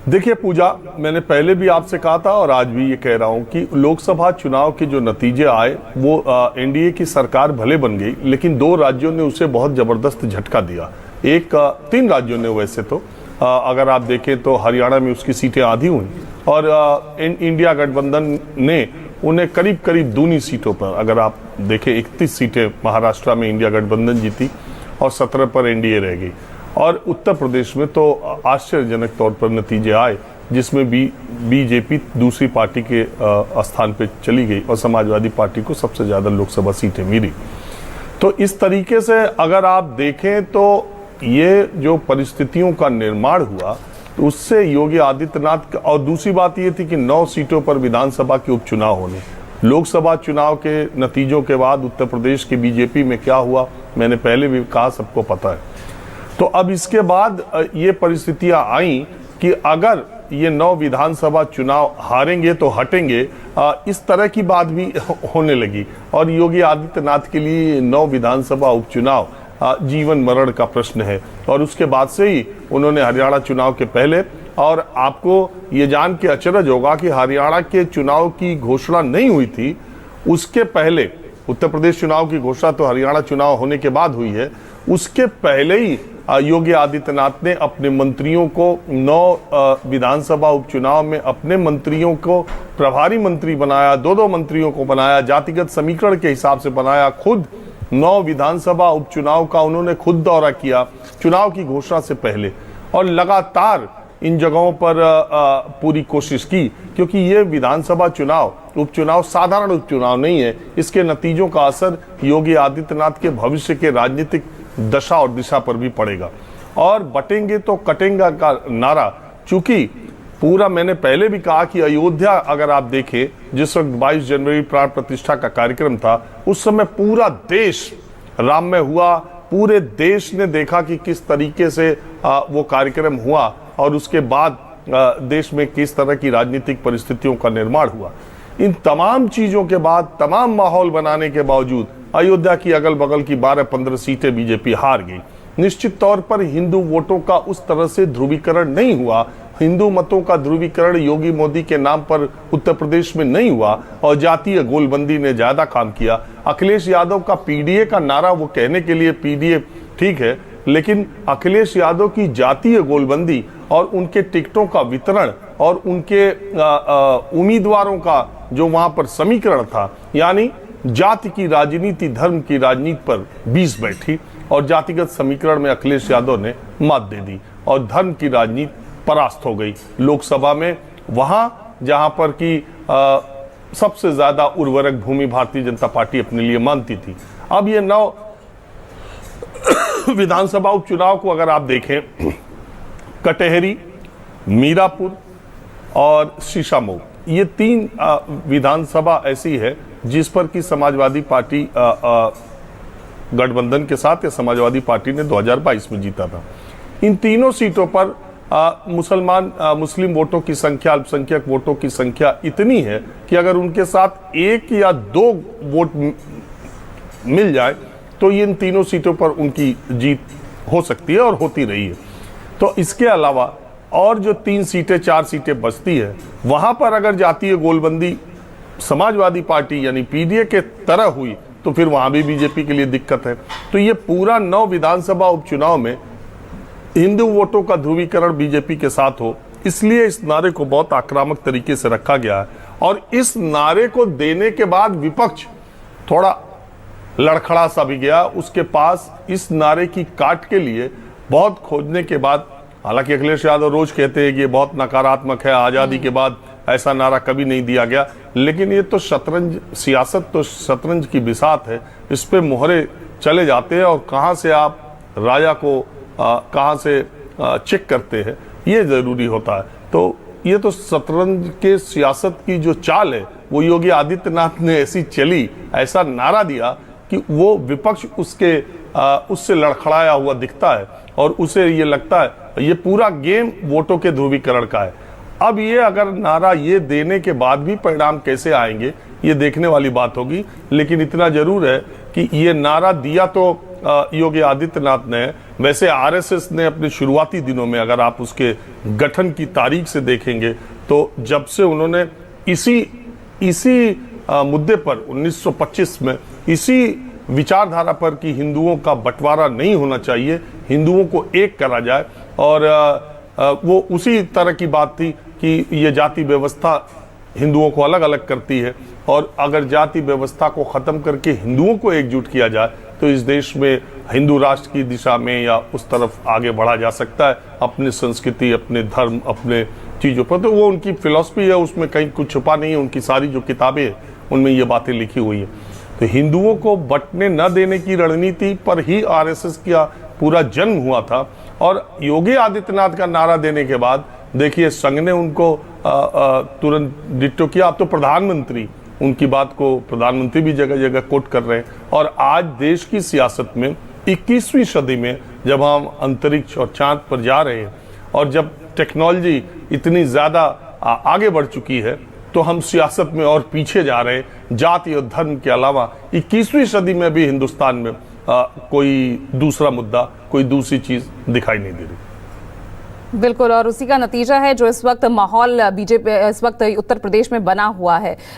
देखिए पूजा, मैंने पहले भी आपसे कहा था और आज भी ये कह रहा हूं कि लोकसभा चुनाव के जो नतीजे आए वो एनडीए की सरकार भले बन गई, लेकिन दो राज्यों ने उसे बहुत जबरदस्त झटका दिया। तीन राज्यों ने वैसे तो अगर आप देखें तो हरियाणा में उसकी सीटें आधी हुई और इंडिया गठबंधन ने उन्हें करीब करीब दूनी सीटों पर, अगर आप देखें 31 सीटें महाराष्ट्र में इंडिया गठबंधन जीती और 17 पर एनडीए रह गई। और उत्तर प्रदेश में तो आश्चर्यजनक तौर पर नतीजे आए जिसमें बीजेपी दूसरी पार्टी के स्थान पे चली गई और समाजवादी पार्टी को सबसे ज़्यादा लोकसभा सीटें मिली। तो इस तरीके से अगर आप देखें तो ये जो परिस्थितियों का निर्माण हुआ तो उससे योगी आदित्यनाथ और दूसरी बात ये थी कि 9 सीटों पर विधानसभा के उपचुनाव होने। लोकसभा चुनाव के नतीजों के बाद उत्तर प्रदेश की बीजेपी में क्या हुआ मैंने पहले भी कहा, सबको पता है। तो अब इसके बाद ये परिस्थितियां आई कि अगर ये 9 विधानसभा चुनाव हारेंगे तो हटेंगे, इस तरह की बात भी होने लगी। और योगी आदित्यनाथ के लिए 9 विधानसभा उपचुनाव जीवन मरण का प्रश्न है। और उसके बाद से ही उन्होंने हरियाणा चुनाव के पहले, और आपको ये जान के अचरज होगा कि हरियाणा के चुनाव की घोषणा नहीं हुई थी, उसके पहले उत्तर प्रदेश चुनाव की घोषणा तो हरियाणा चुनाव होने के बाद हुई है, उसके पहले ही योगी आदित्यनाथ ने अपने मंत्रियों को 9 विधानसभा उपचुनाव में अपने मंत्रियों को प्रभारी मंत्री बनाया, 2-2 मंत्रियों को बनाया, जातिगत समीकरण के हिसाब से बनाया। खुद 9 विधानसभा उपचुनाव का उन्होंने खुद दौरा किया चुनाव की घोषणा से पहले और लगातार इन जगहों पर पूरी कोशिश की, क्योंकि ये विधानसभा चुनाव उपचुनाव साधारण उपचुनाव नहीं है। इसके नतीजों का असर योगी आदित्यनाथ के भविष्य के राजनीतिक दशा और दिशा पर भी पड़ेगा। और बटेंगे तो कटेंगे का नारा, चूंकि पूरा मैंने पहले भी कहा कि अयोध्या अगर आप देखें जिस वक्त 22 जनवरी प्राण प्रतिष्ठा का कार्यक्रम था, उस समय पूरा देश राममय हुआ। पूरे देश ने देखा कि किस तरीके से वो कार्यक्रम हुआ और उसके बाद देश में किस तरह की राजनीतिक परिस्थितियों का निर्माण हुआ। इन तमाम चीजों के बाद, तमाम माहौल बनाने के बावजूद अयोध्या की अगल बगल की 12-15 सीटें बीजेपी हार गई। निश्चित तौर पर हिंदू वोटों का उस तरह से ध्रुवीकरण नहीं हुआ। हिंदू मतों का ध्रुवीकरण योगी मोदी के नाम पर उत्तर प्रदेश में नहीं हुआ और जातीय गोलबंदी ने ज्यादा काम किया। अखिलेश यादव का पीडीए का नारा, वो कहने के लिए पीडीए ठीक है, लेकिन अखिलेश यादव की जातीय गोलबंदी और उनके टिकटों का वितरण और उनके उम्मीदवारों का जो वहां पर समीकरण था, यानी जाति की राजनीति धर्म की राजनीति पर 20 बैठी और जातिगत समीकरण में अखिलेश यादव ने मात दे दी और धर्म की राजनीति परास्त हो गई लोकसभा में, वहां जहां पर कि सबसे ज्यादा उर्वरक भूमि भारतीय जनता पार्टी अपने लिए मानती थी। अब ये 9 विधानसभा उपचुनाव को अगर आप देखें, कटेहरी, मीरापुर और शीशामऊ, ये 3 विधानसभा ऐसी है जिस पर कि समाजवादी पार्टी गठबंधन के साथ या समाजवादी पार्टी ने 2022 में जीता था। इन तीनों सीटों पर मुस्लिम वोटों की संख्या, अल्पसंख्यक वोटों की संख्या इतनी है कि अगर उनके साथ 1 या 2 वोट मिल जाए तो इन तीनों सीटों पर उनकी जीत हो सकती है और होती रही है। तो इसके अलावा और जो 3 सीटें 4 सीटें बचती है, वहां पर अगर जातीय गोलबंदी समाजवादी पार्टी यानी पीडीए के तरह हुई तो फिर वहां भी बीजेपी के लिए दिक्कत है। तो ये पूरा 9 विधानसभा उपचुनाव में हिंदू वोटों का ध्रुवीकरण बीजेपी के साथ हो, इसलिए इस नारे को बहुत आक्रामक तरीके से रखा गया है। और इस नारे को देने के बाद विपक्ष थोड़ा लड़खड़ा सा भी गया। उसके पास इस नारे की काट के लिए बहुत खोजने के बाद, हालांकि अखिलेश यादव रोज कहते हैं कि ये बहुत नकारात्मक है, आजादी के बाद ऐसा नारा कभी नहीं दिया गया, लेकिन ये तो शतरंज, सियासत तो शतरंज की बिसात है। इस पे मोहरे चले जाते हैं और कहां से आप राजा को कहां से चेक करते हैं, ये जरूरी होता है। तो ये तो शतरंज के सियासत की जो चाल है वो योगी आदित्यनाथ ने ऐसी चली, ऐसा नारा दिया कि वो विपक्ष उससे लड़खड़ाया हुआ दिखता है और उसे ये लगता है ये पूरा गेम वोटों के ध्रुवीकरण का है। अब ये अगर नारा ये देने के बाद भी परिणाम कैसे आएंगे ये देखने वाली बात होगी, लेकिन इतना जरूर है कि ये नारा दिया तो योगी आदित्यनाथ ने, वैसे आरएसएस ने अपने शुरुआती दिनों में, अगर आप उसके गठन की तारीख से देखेंगे तो जब से उन्होंने इसी मुद्दे पर 1925 में इसी विचारधारा पर कि हिंदुओं का बंटवारा नहीं होना चाहिए, हिंदुओं को एक करा जाए, और वो उसी तरह की बात थी कि ये जाति व्यवस्था हिंदुओं को अलग अलग करती है, और अगर जाति व्यवस्था को खत्म करके हिंदुओं को एकजुट किया जाए तो इस देश में हिंदू राष्ट्र की दिशा में या उस तरफ आगे बढ़ा जा सकता है, अपनी संस्कृति, अपने धर्म, अपने चीज़ों पर। तो वो उनकी फिलॉसफी है, उसमें कहीं कुछ छुपा नहीं है, उनकी सारी जो किताबें हैं उनमें ये बातें लिखी हुई हैं। तो हिंदुओं को बंटने न देने की रणनीति पर ही आरएसएस का पूरा जन्म हुआ था, और योगी आदित्यनाथ का नारा देने के बाद देखिए संघ ने उनको तुरंत डिट्टो किया। अब तो प्रधानमंत्री उनकी बात को, प्रधानमंत्री भी जगह जगह कोट कर रहे हैं। और आज देश की सियासत में 21वीं सदी में जब हम अंतरिक्ष और चांद पर जा रहे हैं, और जब टेक्नोलॉजी इतनी ज़्यादा आगे बढ़ चुकी है, तो हम सियासत में और पीछे जा रहे हैं। जाति और धर्म के अलावा 21वीं सदी में भी हिंदुस्तान में कोई दूसरा मुद्दा, कोई दूसरी चीज़ दिखाई नहीं दे रही। बिल्कुल, और उसी का नतीजा है जो इस वक्त माहौल बीजेपी इस वक्त उत्तर प्रदेश में बना हुआ है।